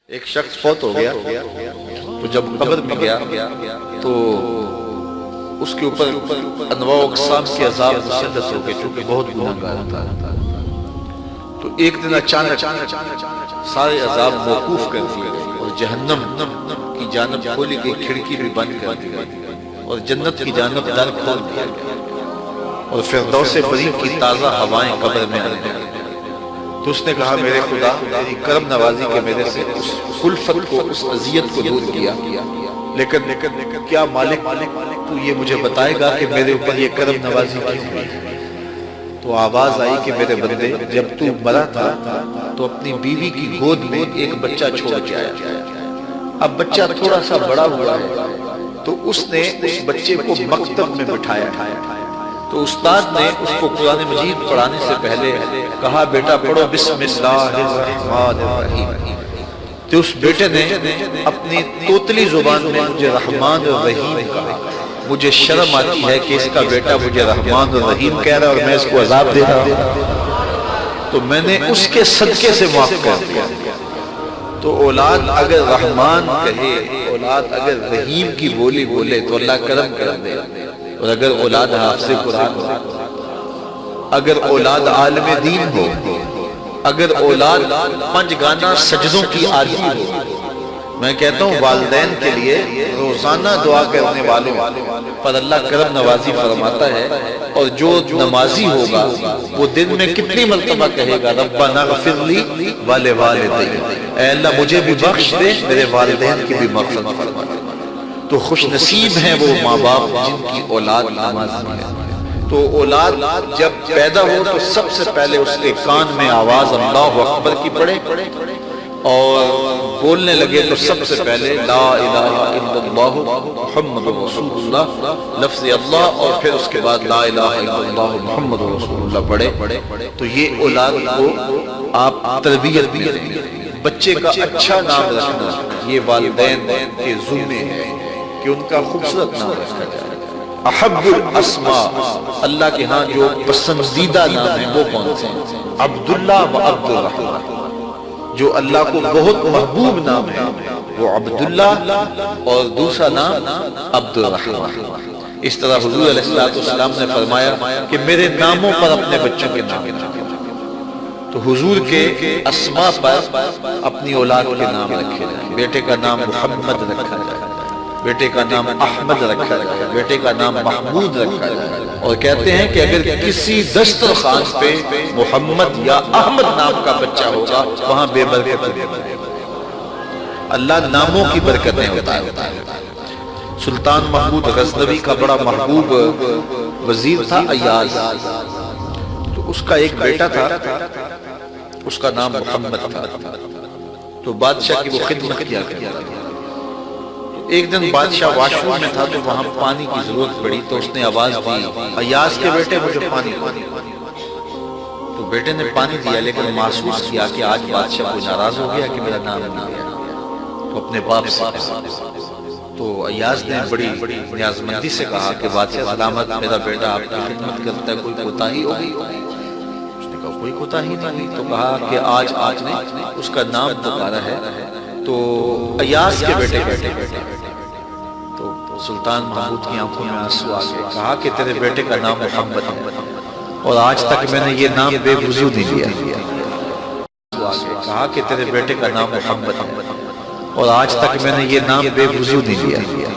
ایک شخص فوت ہو گیا تو جب قبر میں گیا تو اس کے اوپر انواع و اقسام کے عذاب مسلط ہو گئے چونکہ بہت گناہگار تھا۔ تو ایک دن اچانک سارے عذاب موقوف کر دیے گئے اور جہنم کی جانب کھولی گئی کھڑکی بھی بند کر دی گئی اور جنت کی جانب در کھول دیا گیا اور فردوس بری کی تازہ ہوائیں قبر میں آنے لگیں۔ تو اس نے کہا میرے خدا تیری کرم نوازی کے میرے سے اس خلفت کو اس اذیت کو دور کیا، لیکن کیا مالک تو یہ مجھے بتائے گا کہ میرے اوپر یہ کرم نوازی کیوں ہوئی؟ تو آواز آئی کہ میرے بندے جب تو مرا تھا تو اپنی بیوی کی گود میں ایک بچہ چھوڑ کے آیا، اب بچہ تھوڑا سا بڑا ہوا ہے تو اس نے اس بچے کو مکتب میں بٹھایا تو استاد نے اس کو قرآن مجید پڑھانے سے پہلے کہا بیٹا پڑھو بسم اللہ الرحمن الرحیم، تو اس بیٹے نے اپنی توتلی زبان میں مجھے رحمان الرحیم کہا۔ مجھے شرم آتی ہے کہ اس کا بیٹا مجھے رحمان الرحیم کہہ رہا ہے اور میں اس کو عذاب دے رہا ہوں، تو میں نے اس کے صدقے سے معاف کر دیا۔ تو اولاد اگر رحمان کہے، اولاد اگر رحیم کی بولی بولے تو اللہ کرم کر دے، اور اگر اولاد حافظ قرآن ہو، اگر اولاد عالم دین ہو، اگر اولاد پنج گانا سجدوں کی عادی ہو، میں کہتا ہوں والدین کے لیے روزانہ دعا کرنے والوں پر اللہ کرم نوازی فرماتا ہے، اور جو نمازی ہوگا وہ دن میں کتنی مرتبہ کہے گا ربنا اغفر لی ولوالدی، اے اللہ مجھے بھی بخش دے میرے والدین کی بھی مغفرت فرما دے۔ تو خوش نصیب ہیں وہ ماں باپ جن کی اولاد نمازی ہے۔ تو اولاد جب پیدا ہو تو سب سے پہلے اس کے کان میں آواز اللہ اکبر کی پڑے، اور بولنے لگے تو سب سے پہلے لا الہ الا اللہ محمد رسول اللہ لفظ اللہ، اور پھر اس کے بعد لا الہ الا اللہ محمد رسول اللہ پڑھے۔ تو یہ اولاد کو آپ تربیت بھی دیں، بچے کا اچھا نام رکھنا یہ والدین کے ذمے ہے کہ ان کا خوبصورت نام رکھا جائے۔ احب الاسماء اللہ کے ہاں جو پسندیدہ نام ہیں وہ کون سے ہیں؟ عبداللہ و عبد الرحمن، جو اللہ کو بہت محبوب نام ہے وہ عبداللہ اور دوسرا نام عبد الرحمن۔ اس طرح حضور علیہ السلام نے فرمایا کہ میرے ناموں پر اپنے بچوں کے نام رکھیں، تو حضور کے اسماء پر اپنی اولاد کے نام رکھے جائیں۔ بیٹے کا نام محمد رکھا جائے، بیٹے کا نام احمد رکھا جائے، بیٹے کا نام محمود رکھا جائے، اور کہتے ہیں کہ اگر کسی دسترخوان پہ محمد یا احمد نام کا بچہ ہوگا وہاں بے برکت ہے۔ اللہ ناموں کی برکتیں ہوتا ہے۔ سلطان محمود غزنوی کا بڑا محبوب وزیر تھا ایاز، تو اس کا ایک بیٹا تھا اس کا نام محمد تھا، تو بادشاہ کی وہ خدمت کیا کرتا تھا۔ ایک دن بادشاہ واش روم میں تھا تو وہاں پانی کی ضرورت پڑی، تو اس نے آواز دی ایاز کے بیٹے مجھے پانی دو۔ تو بیٹے نے پانی دیا لیکن محسوس کیا کہ آج بادشاہ کو ناراض ہو گیا کہ میرا نام نہیں لیا، تو اپنے باپ سے کہا۔ تو ایاز نے بڑی نیازمندی سے کہا کہ بادشاہ سلامت میرا بیٹا آپ کی خدمت کرتا ہے، کوئی کوتاہی ہوگی؟ اس نے کہا کوئی کوتاہی نہیں، تو کہا کہ آج آپ نے اس کا نام پکارا ہے تو ایاز کے بیٹے تو سلطان محمود کی آنکھوں میں آنسو آ گئے، کہا کہ تیرے بیٹے کا نام محمد ہے اور آج تک میں نے یہ نام بے وضو نہیں لیا، کہا کہ تیرے بیٹے کا نام محمد ہے اور آج تک میں نے یہ نام بے وضو نہیں لیا۔